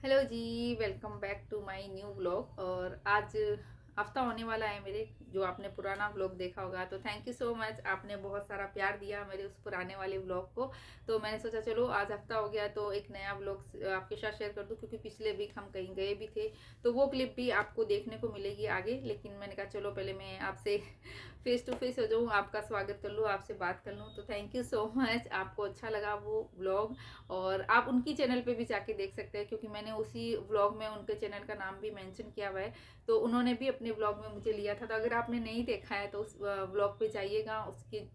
Hello ji, welcome back to my new vlog. और आज हफ्ता होने वाला है मेरे, जो आपने पुराना व्लॉग देखा होगा। तो थैंक यू सो मच, आपने बहुत सारा प्यार दिया मेरे उस पुराने वाले व्लॉग को। तो मैंने सोचा चलो आज हफ्ता हो गया तो एक नया व्लॉग आपके साथ शेयर कर दूं, क्योंकि पिछले वीक हम कहीं गए भी थे तो वो क्लिप भी आपको देखने को मिलेगी आगे। लेकिन मैंने कहा चलो पहले मैं आपसे फेस टू फेस हो जाऊँ, आपका स्वागत कर लूँ, आपसे बात कर लूँ। तो थैंक यू सो मच, आपको अच्छा लगा वो व्लॉग। और आप उनकी चैनल पे भी जाके देख सकते हैं, क्योंकि मैंने उसी व्लॉग में उनके चैनल का नाम भी मेंशन किया हुआ है। तो उन्होंने भी अपने व्लॉग में मुझे लिया था। तो अगर आपने नहीं देखा है तो उस व्लॉग पे जाइएगा,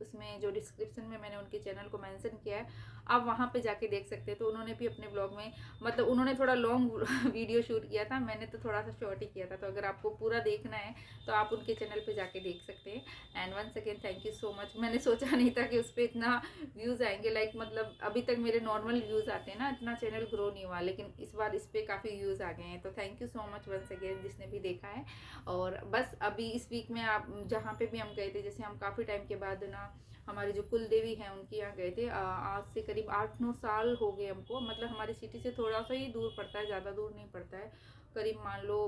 उसमें जो डिस्क्रिप्शन में मैंने उनके चैनल को मेंशन किया है, आप वहाँ पे जाके देख सकते हैं। तो उन्होंने भी अपने व्लॉग में, मतलब उन्होंने थोड़ा लॉन्ग वीडियो शूट किया था, मैंने तो थोड़ा सा शॉर्ट ही किया था। तो अगर आपको पूरा देखना है तो आप उनके चैनल पे जाके देख सकते हैं। And once again thank you so much. मैंने सोचा नहीं था कि उस पर इतना व्यूज आएंगे। मतलब अभी तक मेरे नॉर्मल व्यूज आते हैं ना, इतना चैनल ग्रो नहीं हुआ, लेकिन इस बार इस पे काफी व्यूज आ गए हैं। तो thank you so much once again जिसने भी देखा है। और बस अभी इस वीक में आप जहाँ पे भी हम गए थे, जैसे हम काफी टाइम के बाद ना हमारे जो कुल देवी है उनके यहाँ गए थे। आज से करीब 8-9 साल हो गए हमको। मतलब हमारी सिटी से थोड़ा सा ही दूर पड़ता है, ज़्यादा दूर नहीं पड़ता है। करीब मान लो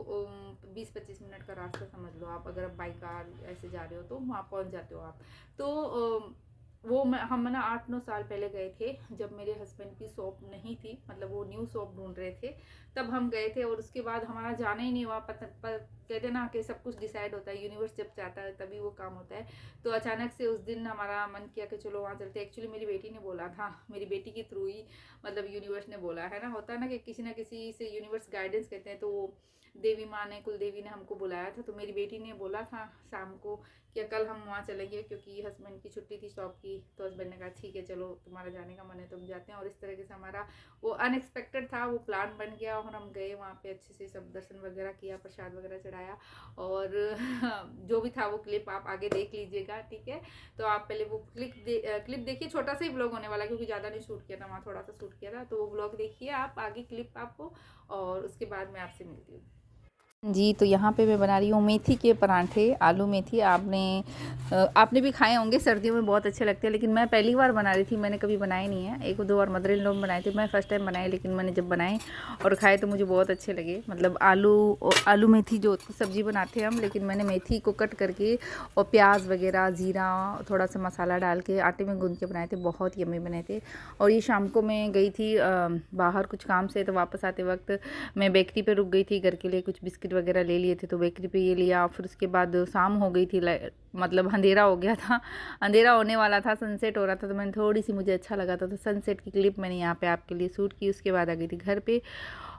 20-25 मिनट का रास्ता समझ लो आप। अगर आप बाई कार ऐसे जा रहे हो तो वहाँ पहुँच जाते हो आप। तो हम ना 8-9 साल पहले गए थे, जब मेरे हस्बैंड की शॉप नहीं थी, मतलब वो न्यू शॉप ढूंढ रहे थे, तब हम गए थे। और उसके बाद हमारा जाना ही नहीं हुआ। कहते ना कि सब कुछ डिसाइड होता है, यूनिवर्स जब चाहता है तभी वो काम होता है। तो अचानक से उस दिन हमारा मन किया कि चलो वहाँ चलते। एक्चुअली मेरी बेटी ने बोला था, मेरी बेटी के थ्रू ही मतलब यूनिवर्स ने बोला है ना, होता है ना कि किसी ना किसी से यूनिवर्स गाइडेंस कहते हैं। तो वो देवी माँ ने, कुल देवी ने हमको बुलाया था। तो मेरी बेटी ने बोला था शाम को कि कल हम वहाँ चलेंगे, क्योंकि हस्बैंड की छुट्टी थी शॉप की। तो हस्बैंड ने कहा ठीक है चलो, तुम्हारा जाने का मन है तो हम जाते हैं। और इस तरीके से हमारा वो अनएक्सपेक्टेड था, वो प्लान बन गया और हम गए वहाँ पे। अच्छे से सब दर्शन वगैरह किया, प्रसाद वगैरह चढ़ाया। और जो भी था वो क्लिप आप आगे देख लीजिएगा, ठीक है। तो आप पहले वो क्लिप देखिए। छोटा सा ही ब्लॉग होने वाला है, क्योंकि ज़्यादा नहीं शूट किया था वहाँ, थोड़ा सा शूट किया था। तो वो ब्लॉग देखिए आप, आगे क्लिप आपको, और उसके बाद मैं आपसे मिलती हूँ जी। तो यहाँ पे मैं बना रही हूँ मेथी के परांठे, आलू मेथी। आपने भी खाए होंगे, सर्दियों में बहुत अच्छे लगते हैं। लेकिन मैं पहली बार बना रही थी, मैंने कभी बनाए नहीं है। 1-2 बार मदर इन लॉ में बनाए थे, मैं फर्स्ट टाइम बनाए। लेकिन मैंने जब बनाए और खाए तो मुझे बहुत अच्छे लगे। मतलब आलू मेथी जो सब्ज़ी बनाते हैं हम, लेकिन मैंने मेथी को कट करके और प्याज वगैरह, ज़ीरा, थोड़ा सा मसाला डाल के आटे में गूँध के बनाए थे, बहुत यम्मी बने थे। और ये शाम को मैं गई थी बाहर कुछ काम से, तो वापस आते वक्त मैं बेकरी पे रुक गई थी, घर के लिए कुछ बिस्किट वगैरह ले लिए थे। तो बेकरी पे ये लिया। फिर उसके बाद शाम हो गई थी, मतलब अंधेरा हो गया था, अंधेरा होने वाला था, सनसेट हो रहा था। तो मैंने थोड़ी सी, मुझे अच्छा लगा था तो सनसेट की क्लिप मैंने यहाँ पे आपके लिए शूट की। उसके बाद आ गई थी घर पे।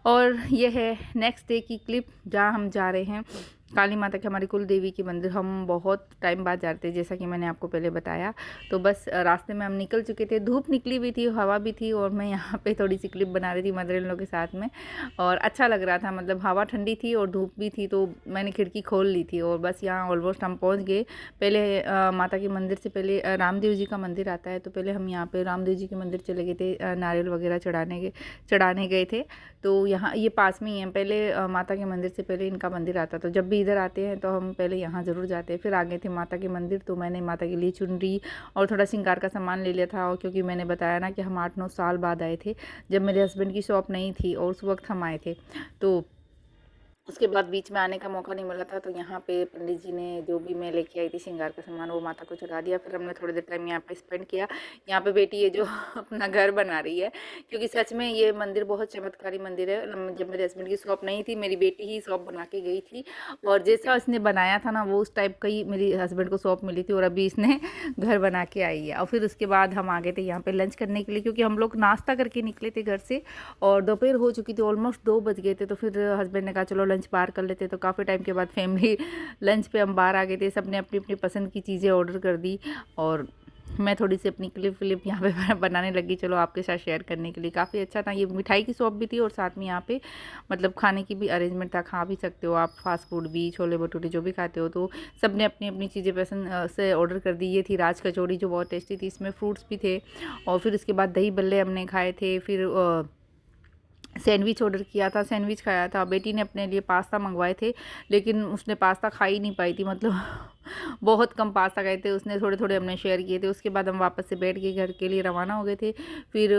और ये है नेक्स्ट डे की क्लिप, जहाँ हम जा रहे हैं काली माता के, हमारी कुल देवी की मंदिर। हम बहुत टाइम बाद जाते हैं, जैसा कि मैंने आपको पहले बताया। तो बस रास्ते में हम निकल चुके थे, धूप निकली हुई थी, हवा भी थी। और मैं यहाँ पे थोड़ी सी क्लिप बना रही थी मदर इन लॉ के साथ में, और अच्छा लग रहा था। मतलब हवा ठंडी थी और धूप भी थी, तो मैंने खिड़की खोल ली थी। और बस यहाँ ऑलमोस्ट हम पहुँच गए। पहले माता के मंदिर से पहले रामदेव जी का मंदिर आता है, तो पहले हम यहाँ पे रामदेव जी के मंदिर चले गए थे, नारियल वगैरह चढ़ाने गए थे। तो यहाँ ये पास में ही है। पहले माता के मंदिर से पहले इनका मंदिर आता। तो जब भी इधर आते हैं तो हम पहले यहाँ ज़रूर जाते हैं। फिर आ गए थे माता के मंदिर। तो मैंने माता के लिए चुनरी और थोड़ा श्रृंगार का सामान ले लिया था। और क्योंकि मैंने बताया ना कि हम 8-9 साल बाद आए थे, जब मेरे हस्बैंड की शॉप नहीं थी और उस वक्त हम आए थे। तो उसके बाद बीच में आने का मौका नहीं मिला था। तो यहाँ पे पंडित जी ने जो भी मैं लेके आई थी श्रृंगार का सामान, वो माता को चढ़ा दिया। फिर हमने थोड़ी देर टाइम यहाँ पे स्पेंड किया। यहाँ पे बेटी है जो अपना घर बना रही है, क्योंकि सच में ये मंदिर बहुत चमत्कारी मंदिर है। जब मेरे हस्बैंड की शॉप नहीं थी, मेरी बेटी ही शॉप बना के गई थी। और जैसा इसने बनाया था ना, वो उस टाइप का ही मेरी हस्बैंड को शॉप मिली थी। और अभी इसने घर बना के आई है। और फिर उसके बाद हम आ गए थे यहाँ पे लंच करने के लिए, क्योंकि हम लोग नाश्ता करके निकले थे घर से और दोपहर हो चुकी थी, ऑलमोस्ट 2 बज गए थे। तो फिर हस्बैंड ने कहा चलो लंच बाहर कर लेते। तो काफ़ी टाइम के बाद फैमिली लंच पे हम बाहर आ गए थे। सबने अपनी अपनी पसंद की चीज़ें ऑर्डर कर दी। और मैं थोड़ी सी अपनी क्लिप यहाँ पे बनाने लगी, चलो आपके साथ शेयर करने के लिए। काफ़ी अच्छा था। ये मिठाई की शॉप भी थी और साथ में यहाँ पे मतलब खाने की भी अरेंजमेंट था। खा भी सकते हो आप, फास्ट फूड भी, छोले भटूरे जो भी खाते हो। तो सब ने अपनी अपनी चीज़ें पसंद से ऑर्डर कर दी। ये थी राज कचौड़ी जो बहुत टेस्टी थी, इसमें फ्रूट्स भी थे। और फिर उसके बाद दही बल्ले हमने खाए थे। फिर सैंडविच ऑर्डर किया था, सैंडविच खाया था। बेटी ने अपने लिए पास्ता मंगवाए थे, लेकिन उसने पास्ता खा ही नहीं पाई थी। मतलब बहुत कम पास आ गए थे, उसने थोड़े थोड़े हमने शेयर किए थे। उसके बाद हम वापस से बैठ के घर के लिए रवाना हो गए थे। फिर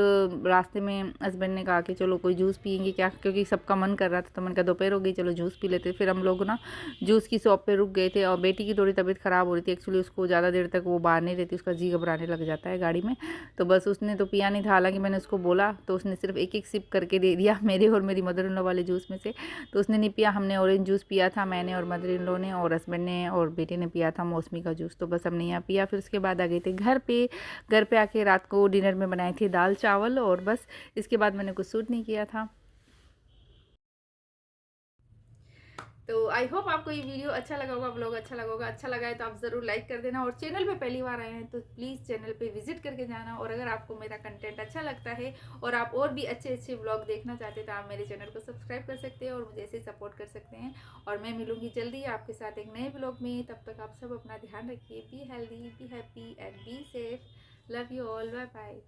रास्ते में हस्बैंड ने कहा कि चलो कोई जूस पियेंगे क्या, क्योंकि सबका मन कर रहा था। तो मैंने कहा दोपहर हो गई, चलो जूस पी लेते। फिर हम लोग ना जूस की शॉप पे रुक गए थे। और बेटी की थोड़ी तबीयत ख़राब हो रही थी एक्चुअली, उसको ज़्यादा देर तक वो बाहर नहीं रहती, उसका जी घबराने लग जाता है गाड़ी में। तो बस उसने तो पिया नहीं था, हालांकि मैंने उसको बोला तो उसने सिर्फ एक एक सिप करके दे दिया मेरे और मेरी मदर इन लॉ वाले जूस में से। तो उसने नहीं पिया। हमने ऑरेंज जूस पिया था, मैंने और मदर इन लॉ ने, और हस्बैंड ने और बेटे ने पिया था मौसमी का जूस। तो बस हमने यहाँ पिया। फिर उसके बाद आ गए थे घर पे। घर पे आके रात को डिनर में बनाए थे दाल चावल, और बस इसके बाद मैंने कुछ शूट नहीं किया था। तो आई होप आपको ये वीडियो अच्छा लगा होगा, ब्लॉग अच्छा लगा होगा। अच्छा लगा है तो आप ज़रूर लाइक कर देना, और चैनल पे पहली बार आए हैं तो प्लीज़ चैनल पे विजिट करके जाना। और अगर आपको मेरा कंटेंट अच्छा लगता है और आप और भी अच्छे अच्छे ब्लॉग देखना चाहते हैं तो आप मेरे चैनल को सब्सक्राइब कर सकते हैं और मुझे ऐसे सपोर्ट कर सकते हैं। और मैं मिलूंगी जल्दी आपके साथ एक नए ब्लॉग में। तब तक आप सब अपना ध्यान रखिए। Be healthy, be happy and be safe. Love you all, bye bye.